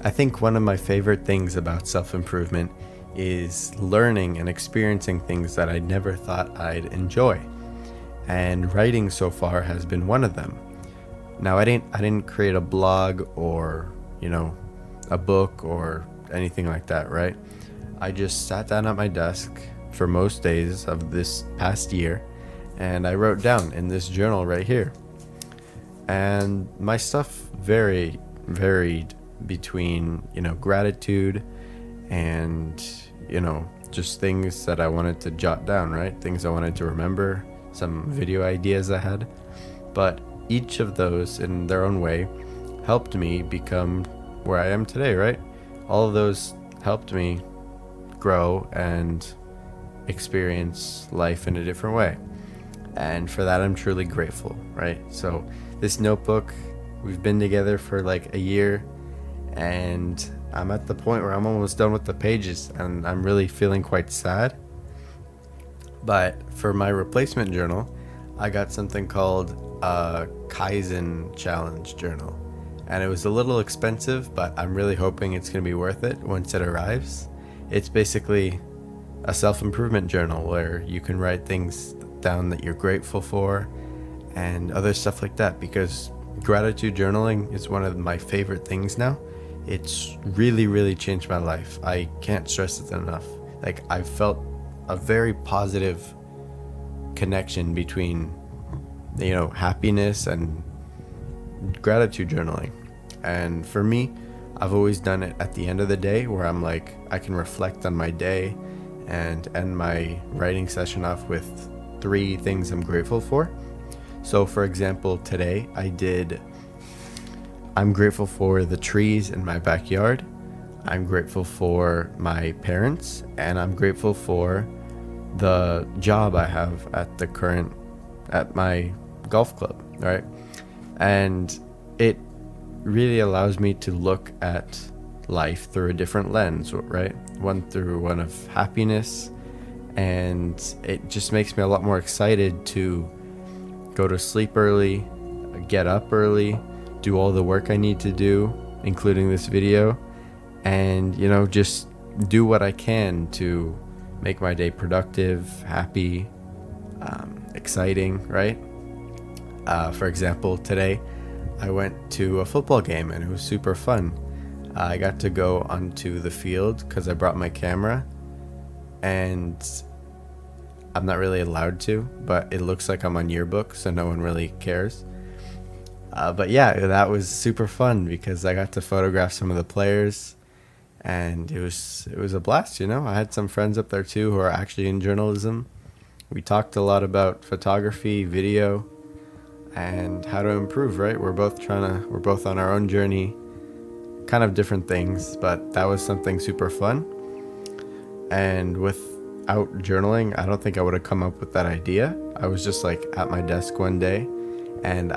I think one of my favorite things about self improvement is learning and experiencing things that I never thought I'd enjoy. And writing so far has been one of them. Now I didn't create a blog or, a book or anything like that, right? I just sat down at my desk for most days of this past year and I wrote down in this journal right here. And my stuff varied between, gratitude and, just things that I wanted to jot down, right? Things I wanted to remember, some video ideas I had. But each of those in their own way helped me become where I am today, right? All of those helped me grow and experience life in a different way. And for that, I'm truly grateful, right? So this notebook, we've been together for like a year, and I'm at the point where I'm almost done with the pages and I'm really feeling quite sad. But for my replacement journal, I got something called a Kaizen Challenge journal. And it was a little expensive, but I'm really hoping it's going to be worth it once it arrives. It's basically a self-improvement journal where you can write things down that you're grateful for and other stuff like that, because gratitude journaling is one of my favorite things now. It's really changed my life. I can't stress it enough. Like, I've felt a very positive connection between, happiness and gratitude journaling. And for me, I've always done it at the end of the day where I'm like, I can reflect on my day and end my writing session off with 3 things I'm grateful for. So for example, today I'm grateful for the trees in my backyard. I'm grateful for my parents, and I'm grateful for the job I have at my golf club, right? And it really allows me to look at life through a different lens, right? Through one of happiness, and it just makes me a lot more excited to go to sleep early, get up early, do all the work I need to do, including this video, and just do what I can to make my day productive, happy, exciting, right? For example, today I went to a football game and it was super fun. I got to go onto the field because I brought my camera, and I'm not really allowed to, but it looks like I'm on yearbook, so no one really cares. But yeah, that was super fun because I got to photograph some of the players, and it was a blast. I had some friends up there too who are actually in journalism. We talked a lot about photography, video, and how to improve, right? We're both on our own journey, kind of different things, but that was something super fun. And without journaling, I don't think I would have come up with that idea. I was just like at my desk one day, and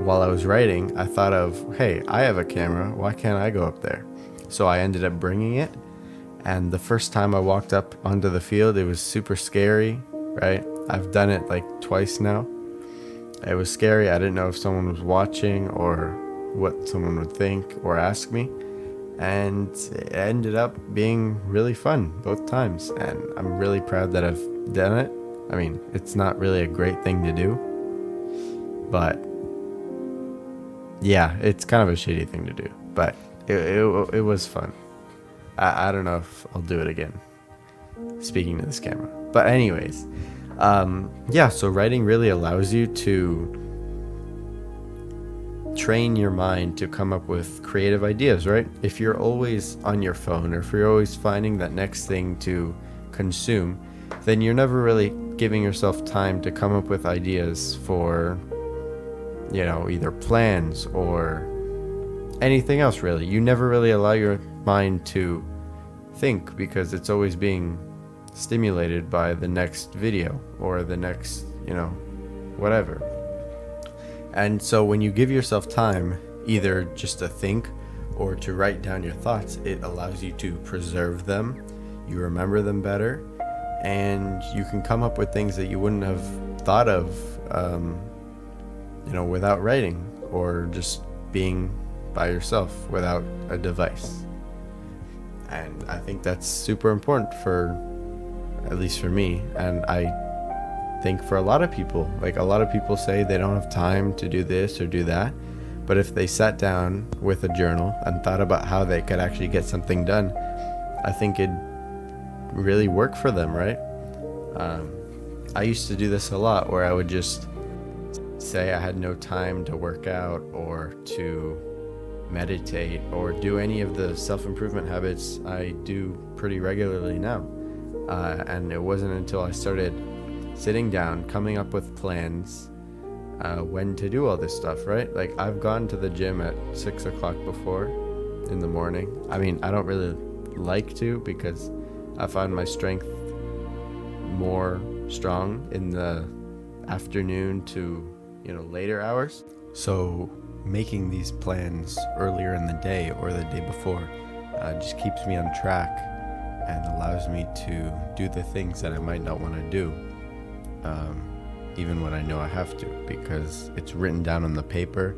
while I was writing, I thought of, hey, I have a camera, why can't I go up there? So I ended up bringing it, and the first time I walked up onto the field, it was super scary, right? I've done it like twice now. It was scary. I didn't know if someone was watching or what someone would think or ask me, and it ended up being really fun both times, and I'm really proud that I've done it. I mean, it's not really a great thing to do, but yeah, it's kind of a shitty thing to do, but it was fun. I don't know if I'll do it again, speaking to this camera. But anyways, so writing really allows you to train your mind to come up with creative ideas, right? If you're always on your phone, or if you're always finding that next thing to consume, then you're never really giving yourself time to come up with ideas for, either plans or anything else, really. You never really allow your mind to think because it's always being stimulated by the next video or the next, whatever. And so when you give yourself time, either just to think or to write down your thoughts, it allows you to preserve them, you remember them better, and you can come up with things that you wouldn't have thought of, without writing or just being by yourself without a device. And I think that's super important for, at least for me, and I think for a lot of people. Like, a lot of people say they don't have time to do this or do that, but if they sat down with a journal and thought about how they could actually get something done, I think it'd really work for them, right? I used to do this a lot, where I would just say I had no time to work out or to meditate or do any of the self-improvement habits I do pretty regularly now. And it wasn't until I started sitting down, coming up with plans, when to do all this stuff, right? Like, I've gone to the gym at 6 o'clock before in the morning. I mean, I don't really like to, because I find my strength more strong in the afternoon to, later hours. So making these plans earlier in the day or the day before just keeps me on track and allows me to do the things that I might not want to do, even when I know I have to, because it's written down on the paper,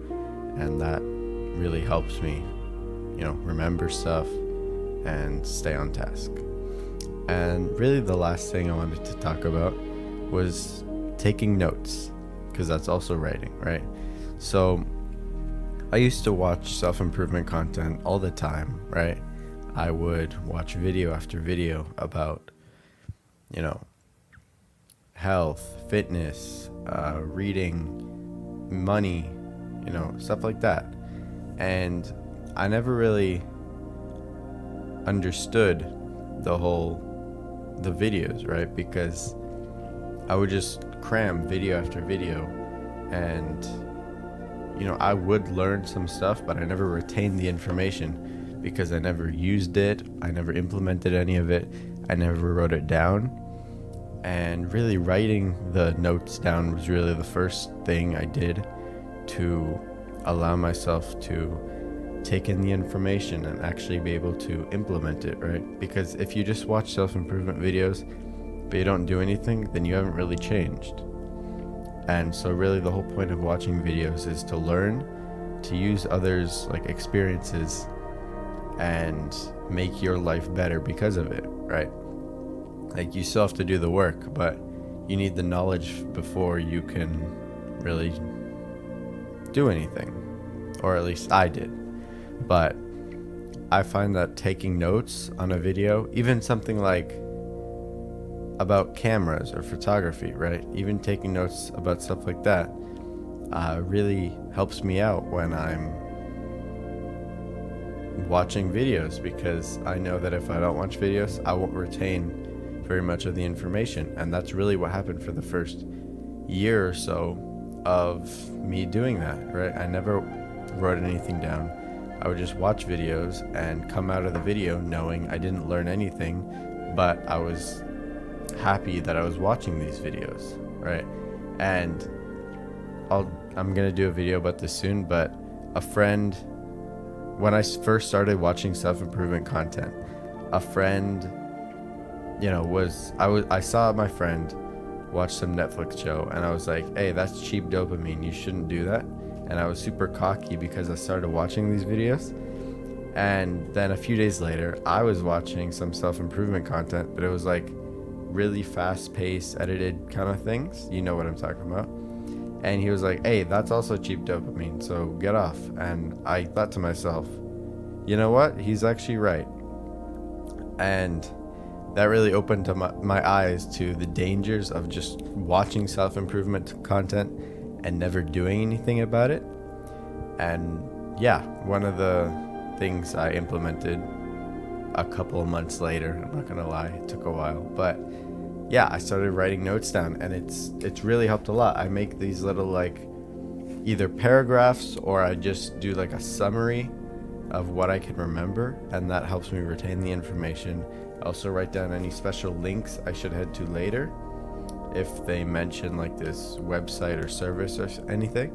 and that really helps me, remember stuff and stay on task. And really the last thing I wanted to talk about was taking notes, because that's also writing, right? So I used to watch self-improvement content all the time, right? I would watch video after video about, health, fitness, reading, money, stuff like that. And I never really understood the videos, right? Because I would just cram video after video, and I would learn some stuff, but I never retained the information because I never used it, I never implemented any of it, I never wrote it down. And really writing the notes down was really the first thing I did to allow myself to take in the information and actually be able to implement it, right? Because if you just watch self-improvement videos but you don't do anything, then you haven't really changed. And so really the whole point of watching videos is to learn, to use others' experiences and make your life better because of it, right? Like, you still have to do the work, but you need the knowledge before you can really do anything, or at least I did. But I find that taking notes on a video, even something like about cameras or photography, right? Even taking notes about stuff like that really helps me out when I'm watching videos, because I know that if I don't watch videos, I won't retain very much of the information. And that's really what happened for the first year or so of me doing that, right? I never wrote anything down. I would just watch videos and come out of the video knowing I didn't learn anything, but I was happy that I was watching these videos, right? And I'm gonna do a video about this soon, but a friend, when I first started watching self-improvement content, a friend, I saw my friend watch some Netflix show, and I was like, hey, that's cheap dopamine, you shouldn't do that. And I was super cocky because I started watching these videos. And then a few days later, I was watching some self-improvement content, but it was really fast-paced, edited kind of things. You know what I'm talking about. And he was like, hey, that's also cheap dopamine, so get off. And I thought to myself, you know what? He's actually right. And that really opened my eyes to the dangers of just watching self-improvement content and never doing anything about it. And yeah, one of the things I implemented a couple of months later, I'm not gonna lie, it took a while, but yeah, I started writing notes down, and it's really helped a lot. I make these little either paragraphs, or I just do a summary of what I can remember, and that helps me retain the information. I also write down any special links I should head to later if they mention this website or service or anything.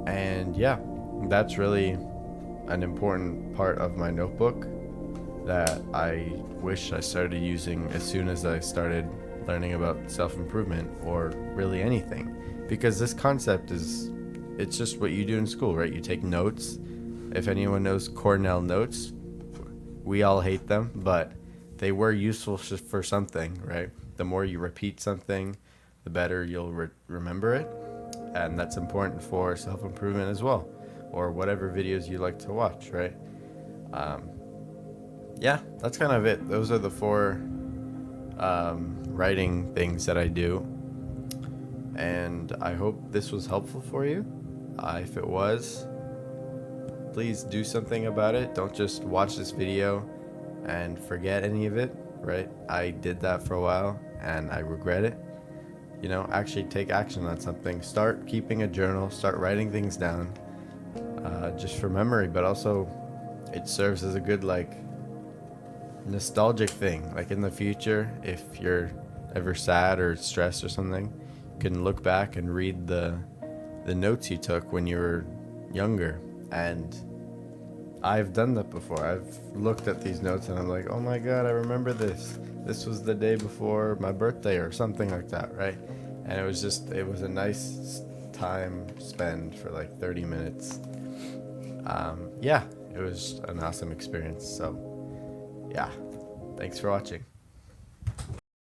And yeah, that's really an important part of my notebook that I wish I started using as soon as I started learning about self-improvement, or really anything, because this concept it's just what you do in school, right? You take notes. If anyone knows Cornell Notes, we all hate them, but they were useful for something, right? The more you repeat something, the better you'll remember it. And that's important for self-improvement as well, or whatever videos you like to watch, right? Yeah, that's kind of it. Those are the 4 writing things that I do. And I hope this was helpful for you. If it was, please do something about it. Don't just watch this video and forget any of it, right? I did that for a while and I regret it. Actually take action on something. Start keeping a journal, start writing things down, just for memory, but also it serves as a good, nostalgic thing. Like in the future, if you're ever sad or stressed or something, you can look back and read the notes you took when you were younger. And I've done that before. I've looked at these notes and I'm like, oh my god, I remember this. This was the day before my birthday or something like that, right? And it was a nice time spent for 30 minutes. Yeah, it was an awesome experience. So yeah, thanks for watching.